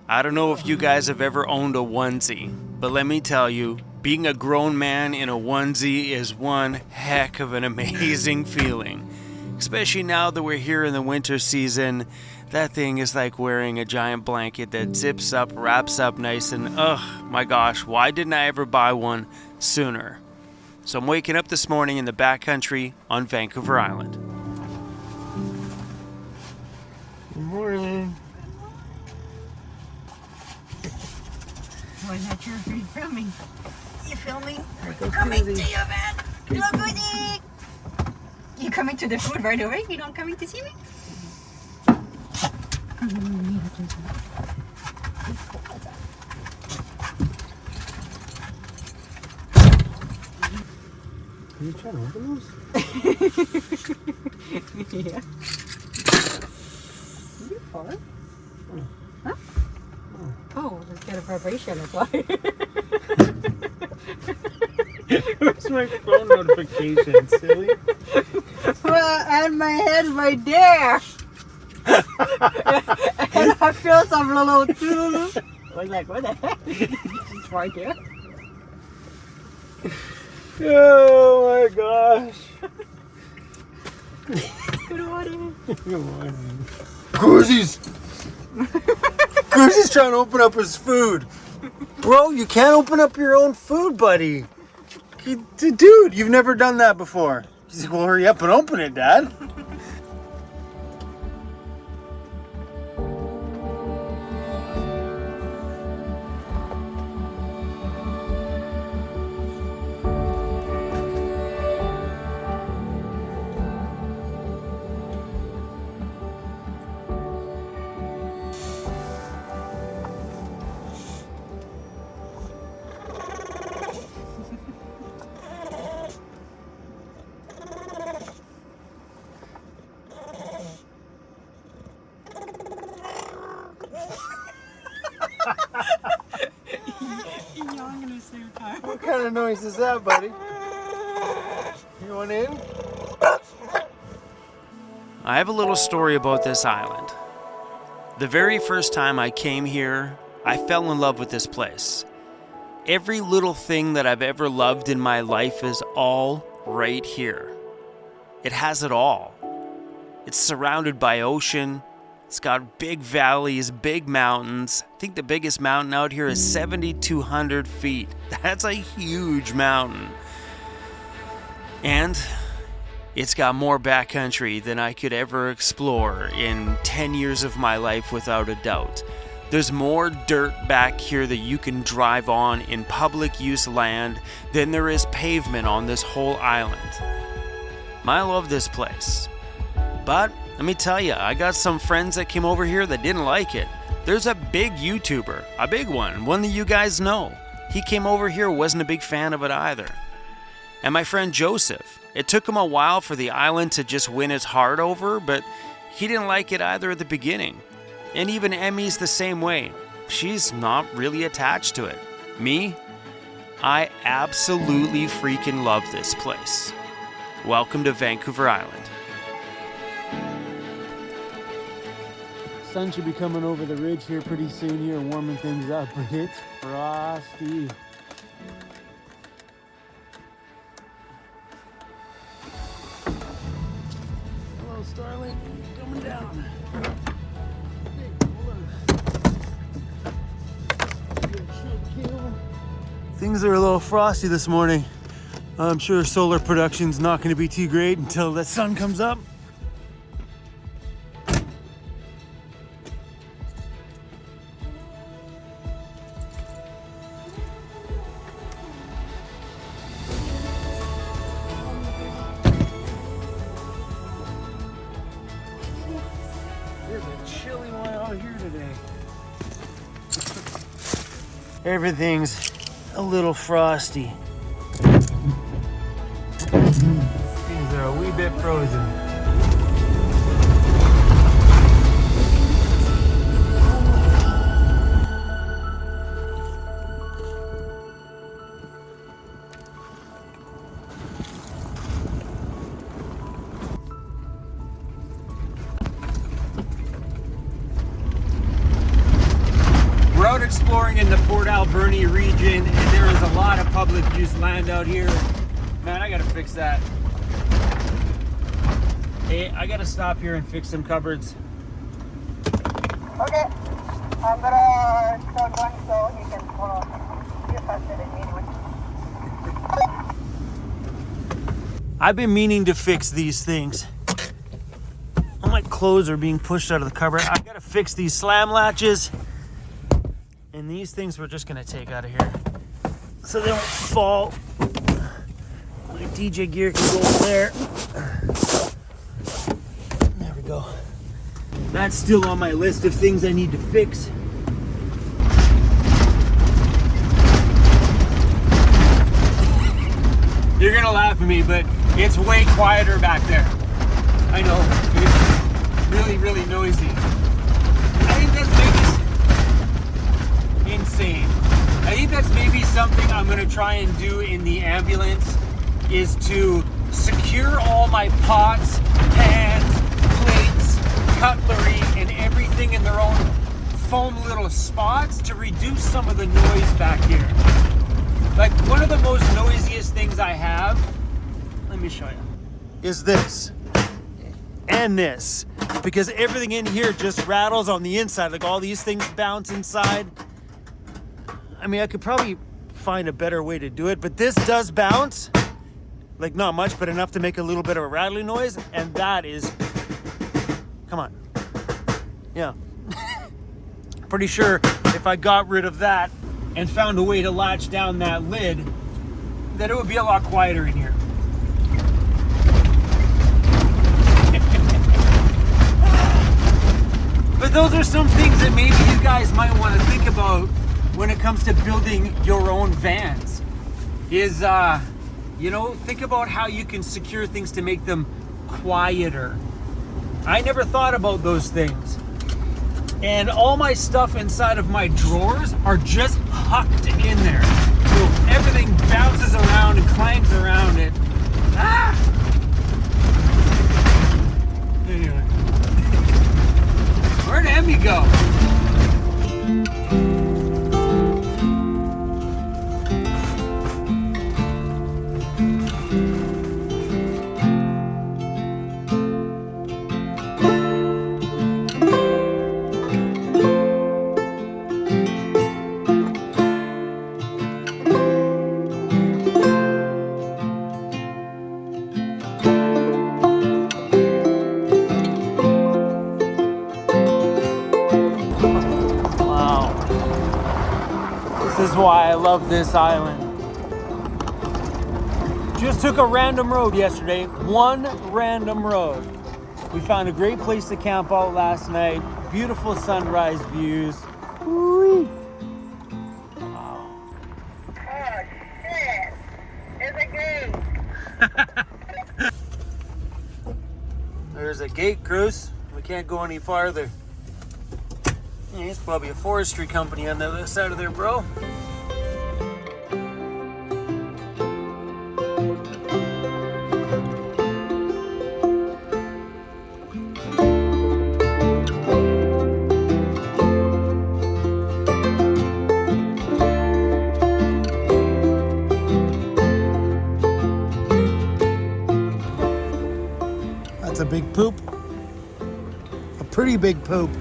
I don't know if you guys have ever owned a onesie, but let me tell you, being a grown man in a onesie is one heck of an amazing feeling. Especially now that we're here in the winter season, that thing is like wearing a giant blanket that zips up, wraps up nice, and my gosh, why didn't I ever buy one sooner? So I'm waking up this morning in the backcountry on Vancouver Island. Good morning. Why not you're filming? You filming? Go Coming crazy. to you, man! Look at it! You coming to the food right away? You don't coming to see me? Are you trying to open those? Yeah. You far? Huh? Oh, let's get a vibration. That's why. Where's my phone notification, silly? Well, and my head's right there. And I feel some little like what the heck? It's right there. Oh my gosh. Good morning. Good morning. Cozy's trying to open up his food. Bro, you can't open up your own food, buddy. Dude, you've never done that before. He's like, well, hurry up and open it, Dad. What kind of noise is that, buddy? You want in? I have a little story about this island. The very first time I came here, I fell in love with this place. Every little thing that I've ever loved in my life is all right here. It has it all. It's surrounded by ocean. It's got big valleys, big mountains. I think the biggest mountain out here is 7,200 feet. That's a huge mountain. And it's got more backcountry than I could ever explore in 10 years of my life without a doubt. There's more dirt back here that you can drive on in public use land than there is pavement on this whole island. I love this place. But let me tell you, I got some friends that came over here that didn't like it. There's a big YouTuber, a big one that you guys know. He came over here, wasn't a big fan of it either. And my friend Joseph, it took him a while for the island to just win his heart over, but he didn't like it either at the beginning. And even Emmy's the same way. She's not really attached to it. Me? I absolutely freaking love this place. Welcome to Vancouver Island. Sun should be coming over the ridge here pretty soon here, warming things up, but it's frosty. Hello, Starling. Coming down. Things are a little frosty this morning. I'm sure solar production's not going to be too great until the sun comes up. There's a chilly one out here today. Everything's a little frosty. Things are a wee bit frozen. exploring in the Port Alberni region, and there is a lot of public use land out here. Man, I gotta fix that. Hey, I gotta stop here and fix some cupboards. Okay. I'm gonna start going so you can follow. You're faster than me anyway. I've been meaning to fix these things. All my clothes are being pushed out of the cupboard. I gotta fix these slam latches. And these things we're just gonna take out of here so they don't fall. My DJ gear can go over there. There we go. That's still on my list of things I need to fix. You're gonna laugh at me, but it's way quieter back there. I know, it's really, really noisy. I think that's maybe insane. I think that's maybe something I'm gonna try and do in the ambulance, is to secure all my pots, pans, plates, cutlery, and everything in their own foam little spots to reduce some of the noise back here. Like, one of the most noisiest things I have, let me show you, is this and this, because everything in here just rattles on the inside. Like, all these things bounce inside. I mean, I could probably find a better way to do it, but this does bounce. Like, not much, but enough to make a little bit of a rattling noise, and that is, come on. Yeah. Pretty sure if I got rid of that and found a way to latch down that lid, that it would be a lot quieter in here. But those are some things that maybe you guys might want to think about when it comes to building your own vans. Is, you know, think about how you can secure things to make them quieter. I never thought about those things. And all my stuff inside of my drawers are just hucked in there. So everything bounces around and clangs around it. Ah! Anyway. Where'd Emmy go? This is why I love this island. Just took a random road yesterday. One random road. We found a great place to camp out last night. Beautiful sunrise views. Woo-wee. Wow. Oh shit! There's a gate. There's a gate, Cruz. We can't go any farther. Yeah, it's probably a forestry company on the other side of there, bro. That's a big poop. A pretty big poop.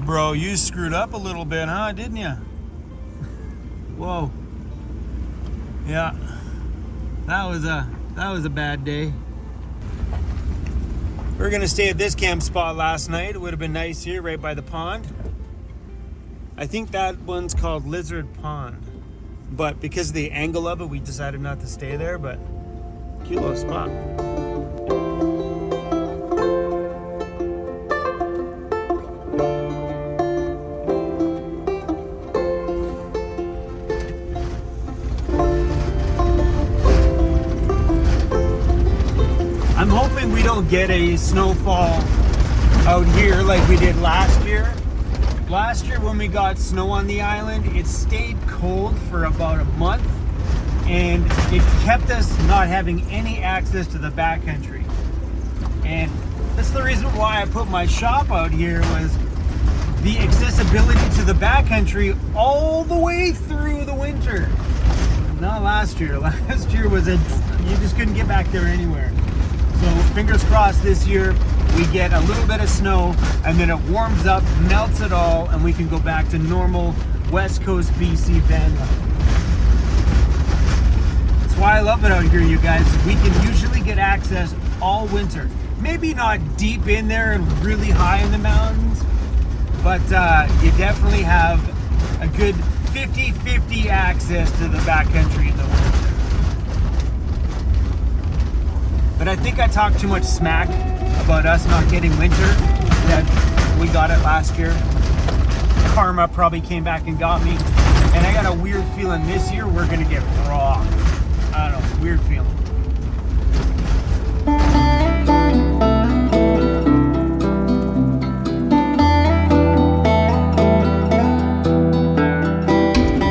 Bro, you screwed up a little bit, huh? Didn't you? Whoa. Yeah. That was a bad day. We were gonna stay at this camp spot last night. It would have been nice here, right by the pond. I think that one's called Lizard Pond. But because of the angle of it, we decided not to stay there, but cute little spot. I'm hoping we don't get a snowfall out here like we did last year. Last year when we got snow on the island, it stayed cold for about a month and it kept us not having any access to the backcountry. And that's the reason why I put my shop out here, was the accessibility to the backcountry all the way through the winter. Not last year. Last year was you just couldn't get back there anywhere. So fingers crossed this year we get a little bit of snow and then it warms up, melts it all, and we can go back to normal West Coast BC van life. That's why I love it out here, you guys. We can usually get access all winter. Maybe not deep in there and really high in the mountains, but you definitely have a good 50-50 access to the backcountry in the winter. But I think I talked too much smack about us not getting winter. That we got it last year. Karma probably came back and got me. And I got a weird feeling this year we're gonna get rocked. I don't know, weird feeling.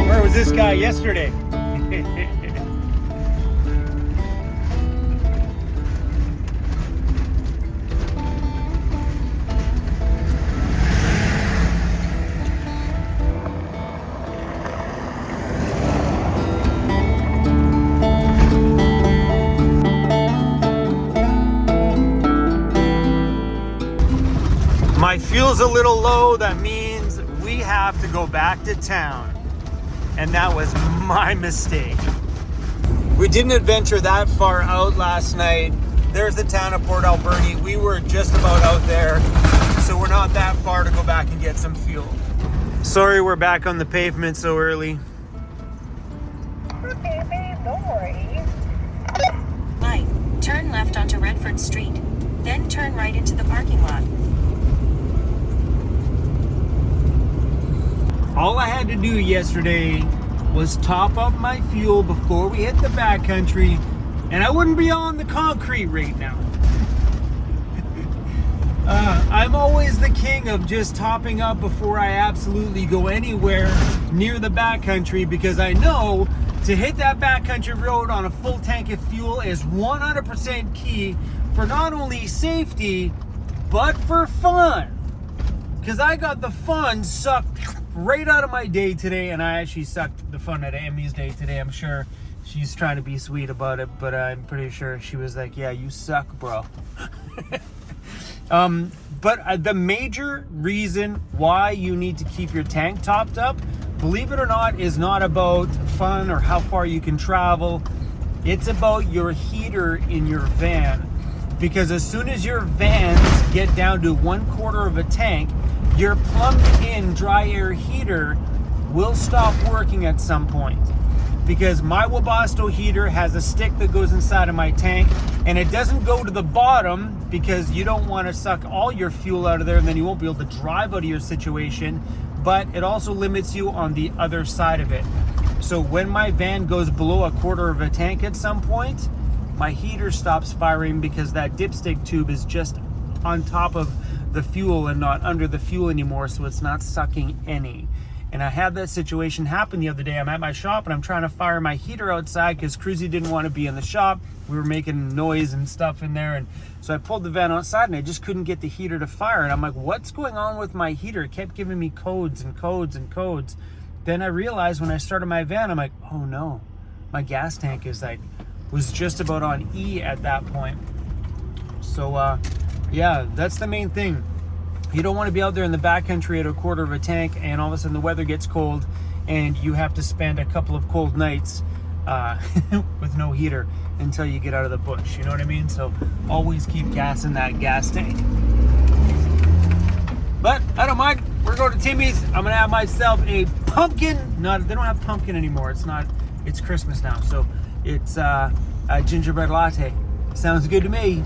Where was this guy yesterday? My fuel's a little low. That means we have to go back to town. And that was my mistake. We didn't adventure that far out last night. There's the town of Port Alberni. We were just about out there, so we're not that far to go back and get some fuel. Sorry we're back on the pavement so early. Okay, babe, don't worry. Light, turn left onto Redford Street, then turn right into the parking lot. All I had to do yesterday was top up my fuel before we hit the backcountry, and I wouldn't be on the concrete right now. I'm always the king of just topping up before I absolutely go anywhere near the backcountry, because I know to hit that backcountry road on a full tank of fuel is 100% key for not only safety, but for fun. Because I got the fun sucked right out of my day today, and I actually sucked the fun out of Emmy's day today. I'm sure she's trying to be sweet about it, but I'm pretty sure she was like, yeah, you suck, bro. But the major reason why you need to keep your tank topped up, believe it or not, is not about fun or how far you can travel. It's about your heater in your van. Because as soon as your vans get down to 1/4 of a tank, your plumbed-in dry air heater will stop working at some point. Because my Webasto heater has a stick that goes inside of my tank, and it doesn't go to the bottom because you don't want to suck all your fuel out of there and then you won't be able to drive out of your situation, but it also limits you on the other side of it. So when my van goes below 1/4 of a tank at some point, my heater stops firing because that dipstick tube is just on top of the fuel and not under the fuel anymore, so it's not sucking any. And I had that situation happen the other day. I'm at my shop and I'm trying to fire my heater outside because Cruzy didn't want to be in the shop. We were making noise and stuff in there, and so I pulled the van outside and I just couldn't get the heater to fire. And I'm like, what's going on with my heater? It kept giving me codes and codes and codes. Then I realized when I started my van, I'm like, oh no, my gas tank was just about on E at that point. So yeah, that's the main thing. You don't want to be out there in the backcountry at 1/4 of a tank and all of a sudden the weather gets cold and you have to spend a couple of cold nights with no heater until you get out of the bush. You know what I mean? So always keep gas in that gas tank. But I don't mind. We're going to Timmy's. I'm gonna have myself a pumpkin. They don't have pumpkin anymore. It's Christmas now, so it's a gingerbread latte. Sounds good to me.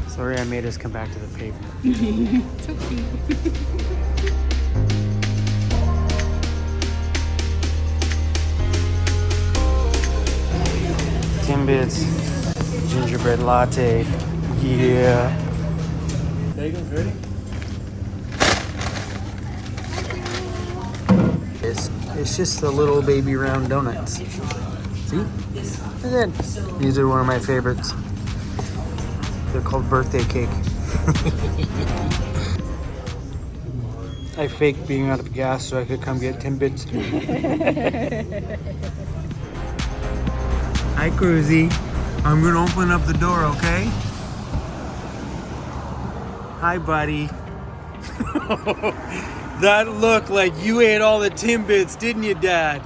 Sorry I made us come back to the pavement. It's okay. Timbits gingerbread latte. Yeah. Bacon's ready? It's just the little baby round donuts. See? Good. These are one of my favorites. They're called birthday cake. I faked being out of gas so I could come get Timbits. Hi, Cruzy. I'm gonna open up the door, okay? Hi, buddy. That looked like you ate all the Timbits, didn't you, Dad?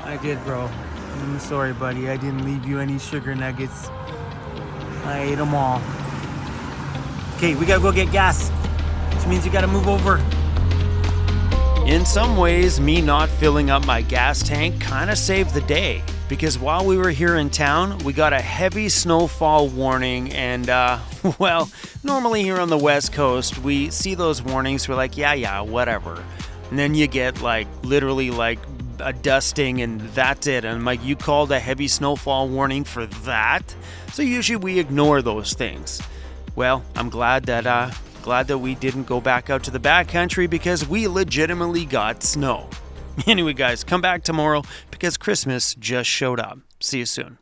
I did, bro. I'm sorry, buddy. I didn't leave you any sugar nuggets. I ate them all. Okay, we gotta go get gas, which means you gotta move over. In some ways, me not filling up my gas tank kind of saved the day, because while we were here in town, we got a heavy snowfall warning, and well, normally here on the West Coast, we see those warnings, we're like, yeah, whatever. And then you get like, literally like a dusting and that's it. And I'm like, you called a heavy snowfall warning for that? So usually we ignore those things. Well, I'm glad that we didn't go back out to the backcountry because we legitimately got snow. Anyway, guys, come back tomorrow because Christmas just showed up. See you soon.